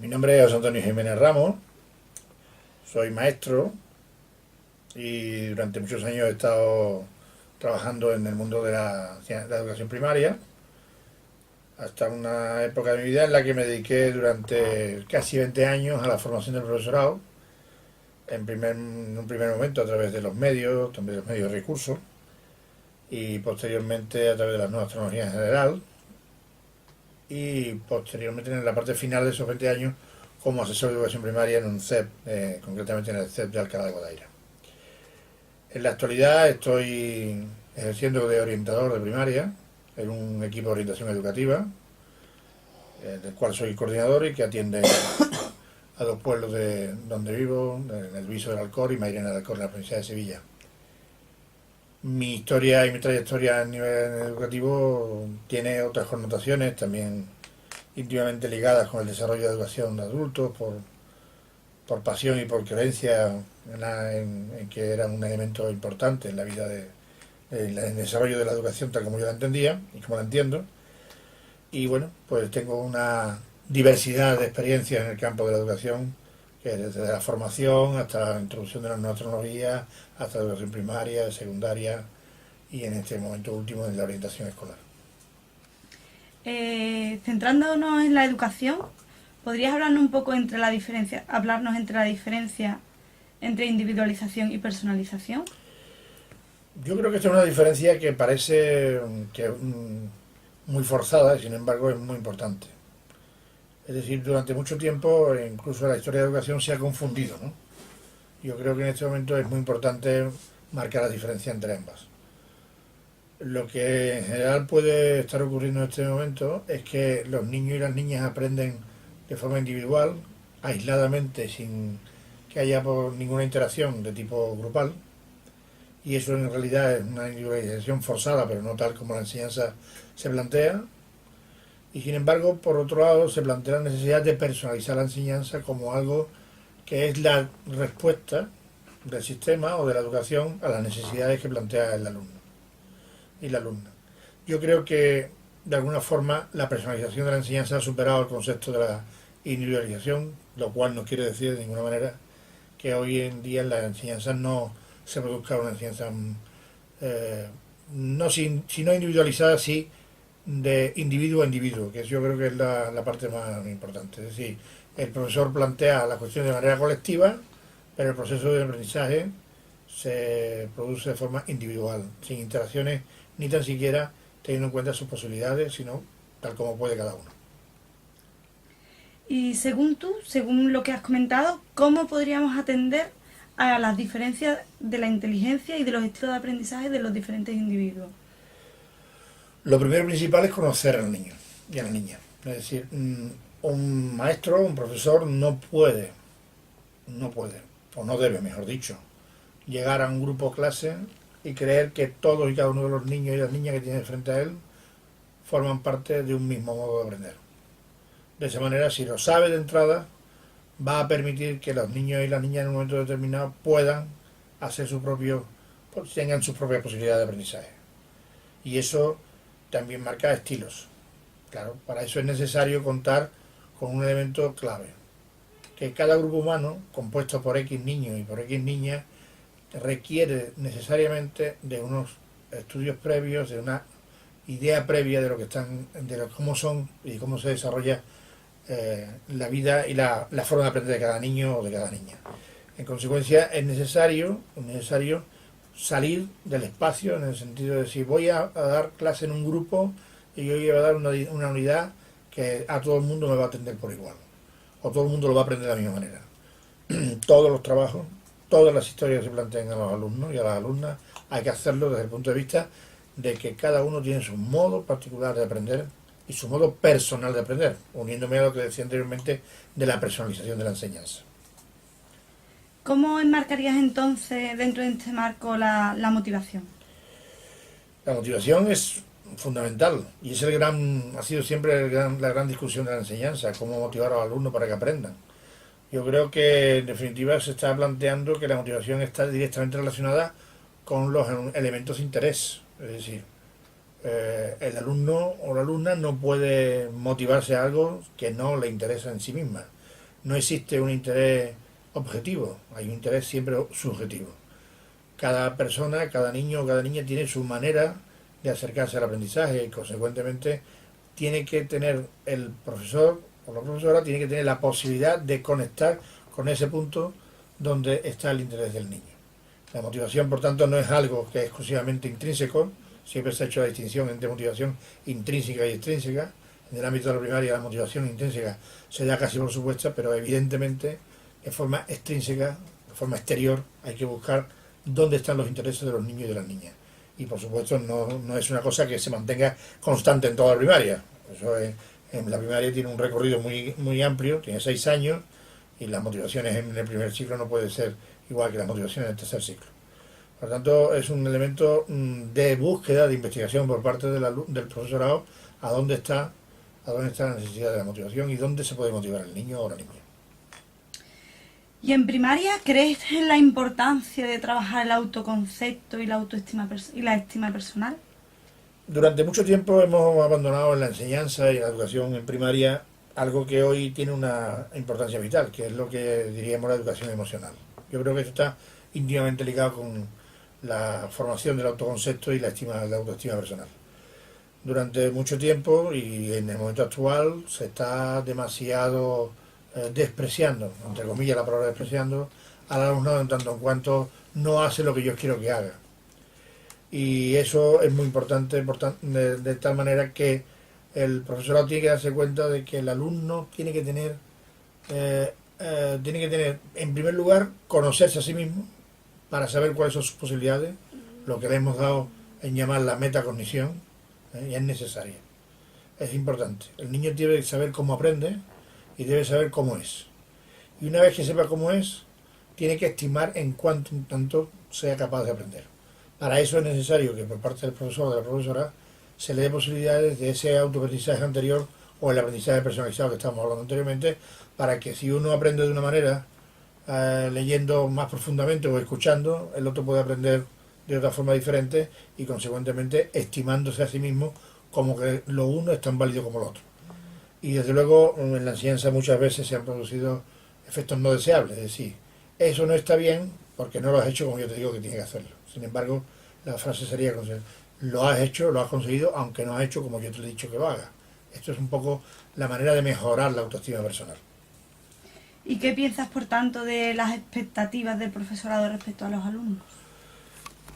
Mi nombre es José Antonio Jiménez Ramos, soy maestro y durante muchos años he estado trabajando en el mundo de la educación primaria, hasta una época de mi vida en la que me dediqué durante casi 20 años a la formación del profesorado, en un primer momento a través de los medios, también de los medios de recursos, y posteriormente a través de las nuevas tecnologías en general, y posteriormente en la parte final de esos 20 años como asesor de educación primaria en un CEP, concretamente en el CEP de Alcalá de Guadaira. En la actualidad estoy ejerciendo de orientador de primaria en un equipo de orientación educativa, del cual soy coordinador y que atiende a dos pueblos de donde vivo, en el Viso del Alcor y Mairena del Alcor, en la provincia de Sevilla. Mi historia y mi trayectoria a nivel educativo tiene otras connotaciones también íntimamente ligadas con el desarrollo de educación de adultos, por pasión y por creencia en que era un elemento importante en la vida en el desarrollo de la educación tal como yo la entendía y como la entiendo. Y bueno, pues tengo una diversidad de experiencias en el campo de la educación, que desde la formación hasta la introducción de las nuevas tecnologías, hasta la educación primaria, secundaria y en este momento último en la orientación escolar. Centrándonos en la educación, ¿podrías hablarnos un poco hablarnos entre la diferencia entre individualización y personalización? Yo creo que esta es una diferencia que parece que muy forzada y sin embargo es muy importante. Es decir, durante mucho tiempo, incluso la historia de la educación se ha confundido, ¿no? Yo creo que en este momento es muy importante marcar la diferencia entre ambas. Lo que en general puede estar ocurriendo en este momento es que los niños y las niñas aprenden de forma individual, aisladamente, sin que haya ninguna interacción de tipo grupal, y eso en realidad es una individualización forzada, pero no tal como la enseñanza se plantea. Y sin embargo, por otro lado, se plantea la necesidad de personalizar la enseñanza como algo que es la respuesta del sistema o de la educación a las necesidades que plantea el alumno y la alumna. Yo creo que de alguna forma la personalización de la enseñanza ha superado el concepto de la individualización, lo cual no quiere decir de ninguna manera que hoy en día en la enseñanza no se produzca una enseñanza no si no individualizada, sí de individuo a individuo, que yo creo que es la parte más importante. Es decir, el profesor plantea la cuestión de manera colectiva, pero el proceso de aprendizaje se produce de forma individual, sin interacciones ni tan siquiera teniendo en cuenta sus posibilidades, sino tal como puede cada uno. Y según lo que has comentado, ¿cómo podríamos atender a las diferencias de la inteligencia y de los estilos de aprendizaje de los diferentes individuos? Lo primero principal es conocer al niño y a la niña. Es decir, un maestro, un profesor no puede, o no debe, mejor dicho, llegar a un grupo clase y creer que todos y cada uno de los niños y las niñas que tiene frente a él forman parte de un mismo modo de aprender. De esa manera, si lo sabe de entrada, va a permitir que los niños y las niñas en un momento determinado puedan hacer tengan sus propias posibilidades de aprendizaje. Y eso también marca estilos. Claro, para eso es necesario contar con un elemento clave, que cada grupo humano, compuesto por X niños y por X niñas, requiere necesariamente de unos estudios previos, de una idea previa de lo que están, cómo son y cómo se desarrolla la vida y la forma de aprender de cada niño o de cada niña. En consecuencia, es necesario salir del espacio en el sentido de si voy a dar clase en un grupo y yo voy a dar una unidad que a todo el mundo me va a atender por igual o todo el mundo lo va a aprender de la misma manera. Todos los trabajos, todas las historias que se plantean a los alumnos y a las alumnas hay que hacerlo desde el punto de vista de que cada uno tiene su modo particular de aprender y su modo personal de aprender, uniéndome a lo que decía anteriormente de la personalización de la enseñanza. ¿Cómo enmarcarías entonces dentro de este marco la motivación? La motivación es fundamental y ha sido siempre la gran discusión de la enseñanza, cómo motivar a los alumnos para que aprendan. Yo creo que en definitiva se está planteando que la motivación está directamente relacionada con los elementos de interés, es decir, el alumno o la alumna no puede motivarse a algo que no le interesa en sí misma. no existe un interés objetivo, hay un interés siempre subjetivo. Cada persona, cada niño o cada niña tiene su manera de acercarse al aprendizaje y consecuentemente tiene que tener el profesor o la profesora tiene que tener la posibilidad de conectar con ese punto donde está el interés del niño. La motivación, por tanto, no es algo que es exclusivamente intrínseco, siempre se ha hecho la distinción entre motivación intrínseca y extrínseca. En el ámbito de la primaria la motivación intrínseca se da casi por supuesta, pero evidentemente de forma extrínseca, de forma exterior, hay que buscar dónde están los intereses de los niños y de las niñas. Y por supuesto no es una cosa que se mantenga constante en toda la primaria. Eso es, en la primaria tiene un recorrido muy amplio, tiene 6 años, y las motivaciones en el primer ciclo no pueden ser igual que las motivaciones en el tercer ciclo. Por lo tanto, es un elemento de búsqueda, de investigación por parte del profesorado a dónde está la necesidad de la motivación y dónde se puede motivar al niño o la niña. ¿Y en primaria crees en la importancia de trabajar el autoconcepto y la autoestima y la estima personal? Durante mucho tiempo hemos abandonado en la enseñanza y en la educación en primaria algo que hoy tiene una importancia vital, que es lo que diríamos la educación emocional. Yo creo que esto está íntimamente ligado con la formación del autoconcepto y la autoestima personal. Durante mucho tiempo y en el momento actual se está demasiado despreciando, entre comillas la palabra despreciando, al alumnado en tanto en cuanto no hace lo que yo quiero que haga. Y eso es muy importante de tal manera que el profesorado tiene que darse cuenta de que el alumno tiene que tener, en primer lugar, conocerse a sí mismo para saber cuáles son sus posibilidades, lo que le hemos dado en llamar la metacognición, y es necesaria, es importante. El niño debe saber cómo aprende y debe saber cómo es. Y una vez que sepa cómo es, tiene que estimar en cuanto tanto sea capaz de aprender. Para eso es necesario que por parte del profesor o de la profesora se le dé posibilidades de ese autoaprendizaje anterior o el aprendizaje personalizado que estábamos hablando anteriormente, para que si uno aprende de una manera, leyendo más profundamente o escuchando, el otro puede aprender de otra forma diferente y consecuentemente estimándose a sí mismo como que lo uno es tan válido como lo otro. Y desde luego en la enseñanza muchas veces se han producido efectos no deseables, es decir, eso no está bien porque no lo has hecho como yo te digo que tienes que hacerlo. Sin embargo, la frase sería: lo has hecho, lo has conseguido, aunque no has hecho como yo te he dicho que lo hagas. Esto es un poco la manera de mejorar la autoestima personal. ¿Y qué piensas, por tanto, de las expectativas del profesorado respecto a los alumnos?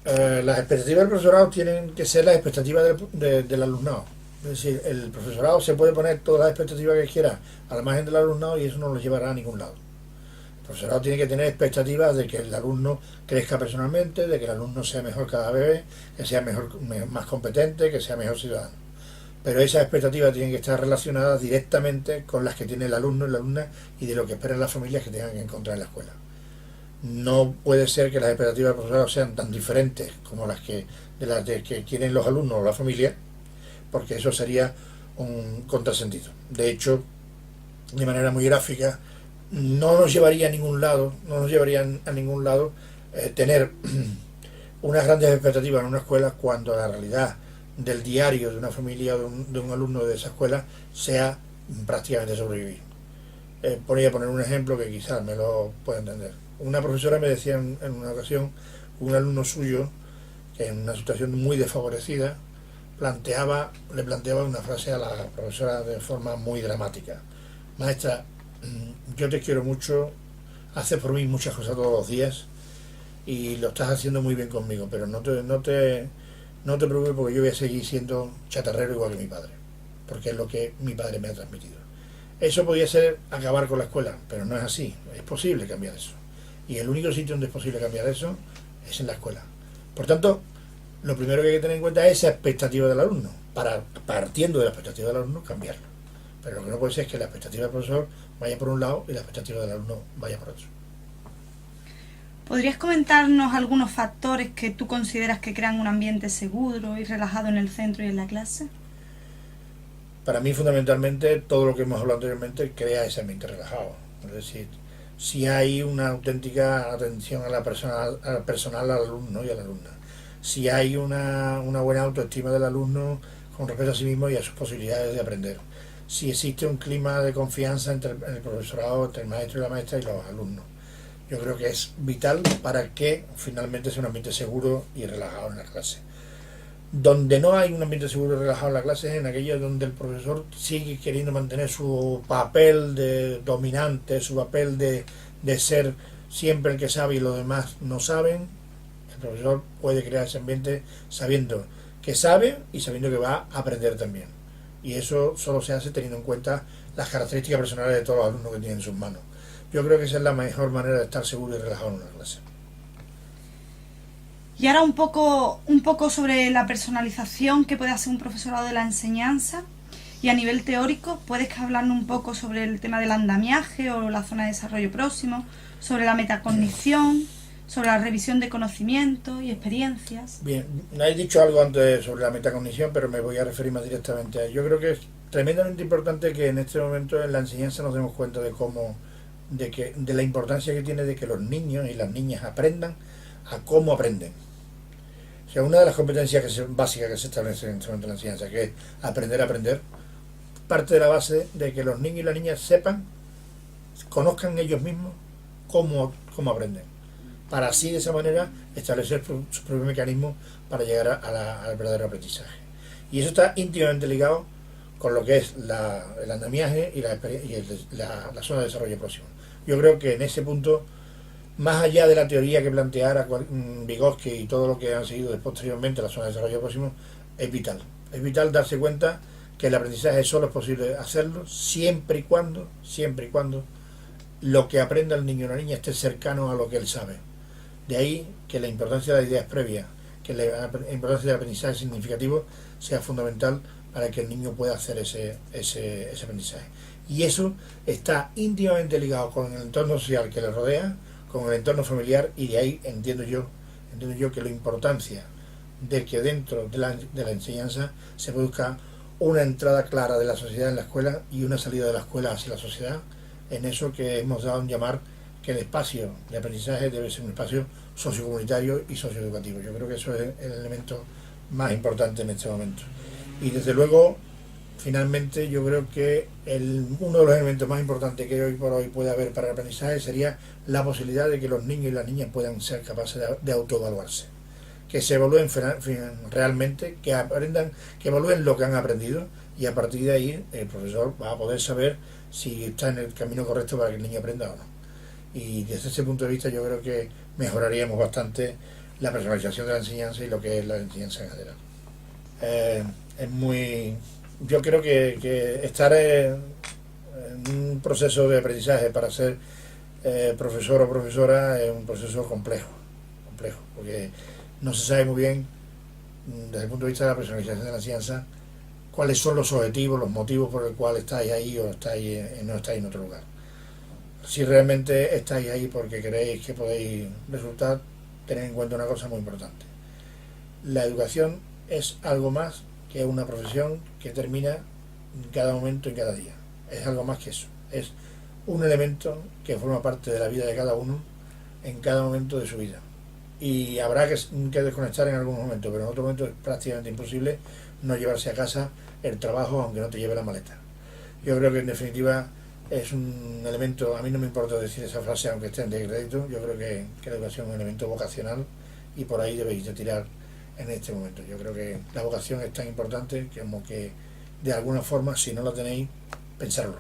Las expectativas del profesorado tienen que ser las expectativas del alumnado. Es decir, el profesorado se puede poner todas las expectativas que quiera al margen del alumnado y eso no lo llevará a ningún lado. El profesorado tiene que tener expectativas de que el alumno crezca personalmente, de que el alumno sea mejor cada vez, que sea más competente, que sea mejor ciudadano. Pero esas expectativas tienen que estar relacionadas directamente con las que tiene el alumno y la alumna y de lo que esperan las familias que tengan que encontrar en la escuela. No puede ser que las expectativas del profesorado sean tan diferentes como las que quieren los alumnos o la familia, porque eso sería un contrasentido. De hecho, de manera muy gráfica, no nos llevaría a ningún lado, tener unas grandes expectativas en una escuela cuando la realidad del diario de una familia o de un alumno de esa escuela sea prácticamente sobrevivir. Voy a poner un ejemplo que quizás me lo pueda entender. Una profesora me decía en una ocasión, un alumno suyo, que en una situación muy desfavorecida, le planteaba una frase a la profesora de forma muy dramática: maestra, yo te quiero mucho, haces por mí muchas cosas todos los días y lo estás haciendo muy bien conmigo, pero no te preocupes porque yo voy a seguir siendo chatarrero igual que mi padre, porque es lo que mi padre me ha transmitido. Eso podría ser acabar con la escuela, pero no es así, es posible cambiar eso. Y el único sitio donde es posible cambiar eso es en la escuela. Por tanto, lo primero que hay que tener en cuenta es esa expectativa del alumno, para, partiendo de la expectativa del alumno, cambiarlo. Pero lo que no puede ser es que la expectativa del profesor vaya por un lado y la expectativa del alumno vaya por otro. ¿Podrías comentarnos algunos factores que tú consideras que crean un ambiente seguro y relajado en el centro y en la clase? Para mí, fundamentalmente, todo lo que hemos hablado anteriormente crea ese ambiente relajado. Es decir, si hay una auténtica atención a la personal, al alumno y a la alumna, si hay una buena autoestima del alumno con respecto a sí mismo y a sus posibilidades de aprender, si existe un clima de confianza entre el profesorado, entre el maestro y la maestra y los alumnos. Yo creo que es vital para que finalmente sea un ambiente seguro y relajado en la clase. Donde no hay un ambiente seguro y relajado en la clase es en aquellos donde el profesor sigue queriendo mantener su papel de dominante, su papel de ser siempre el que sabe y los demás no saben. El profesor puede crear ese ambiente sabiendo que sabe y sabiendo que va a aprender también. Y eso solo se hace teniendo en cuenta las características personales de todos los alumnos que tienen en sus manos. Yo creo que esa es la mejor manera de estar seguro y relajado en una clase. Y ahora un poco sobre la personalización que puede hacer un profesorado de la enseñanza. Y a nivel teórico, ¿puedes hablarnos un poco sobre el tema del andamiaje o la zona de desarrollo próximo, sobre la metacognición, sobre la revisión de conocimientos y experiencias? Bien, he dicho algo antes sobre la metacognición, pero me voy a referir más directamente a ello. Yo creo que es tremendamente importante que en este momento en la enseñanza nos demos cuenta de la importancia que tiene de que los niños y las niñas aprendan a cómo aprenden. O sea, una de las competencias básicas que se establecen en este momento en la enseñanza, que es aprender a aprender, parte de la base de que los niños y las niñas sepan, conozcan ellos mismos cómo aprenden, para así de esa manera establecer sus propios mecanismos para llegar al verdadero aprendizaje. Y eso está íntimamente ligado con lo que es el andamiaje y la zona de desarrollo próximo. Yo creo que en ese punto, más allá de la teoría que planteara Vygotsky y todo lo que han seguido posteriormente la zona de desarrollo próximo, es vital. Es vital darse cuenta que el aprendizaje solo es posible hacerlo siempre y cuando lo que aprenda el niño o la niña esté cercano a lo que él sabe. De ahí que la importancia de las ideas previas, que la importancia del aprendizaje significativo sea fundamental para que el niño pueda hacer ese aprendizaje. Y eso está íntimamente ligado con el entorno social que le rodea, con el entorno familiar, y de ahí entiendo yo que la importancia de que dentro de la enseñanza se produzca una entrada clara de la sociedad en la escuela y una salida de la escuela hacia la sociedad, en eso que hemos dado en llamar que el espacio de aprendizaje debe ser un espacio sociocomunitario y socioeducativo. Yo creo que eso es el elemento más importante en este momento. Y desde luego, finalmente, yo creo que uno de los elementos más importantes que hoy por hoy puede haber para el aprendizaje sería la posibilidad de que los niños y las niñas puedan ser capaces de autoevaluarse, que se evalúen realmente, que aprendan, que evalúen lo que han aprendido, y a partir de ahí el profesor va a poder saber si está en el camino correcto para que el niño aprenda o no. Y desde ese punto de vista yo creo que mejoraríamos bastante la personalización de la enseñanza y lo que es la enseñanza en general. Yo creo que estar en un proceso de aprendizaje para ser profesor o profesora es un proceso complejo, porque no se sabe muy bien, desde el punto de vista de la personalización de la enseñanza, cuáles son los objetivos, los motivos por el cual estáis ahí o no estáis en otro lugar. Si realmente estáis ahí porque creéis que podéis resultar, tened en cuenta una cosa muy importante. La educación es algo más que una profesión que termina en cada momento y cada día. Es algo más que eso. Es un elemento que forma parte de la vida de cada uno en cada momento de su vida. Y habrá que desconectar en algún momento, pero en otro momento es prácticamente imposible no llevarse a casa el trabajo aunque no te lleve la maleta. Yo creo que en definitiva es un elemento, a mí no me importa decir esa frase aunque esté en descrédito, yo creo que la educación es un elemento vocacional y por ahí debéis de tirar en este momento. Yo creo que la vocación es tan importante como que de alguna forma, si no la tenéis, pensarlo.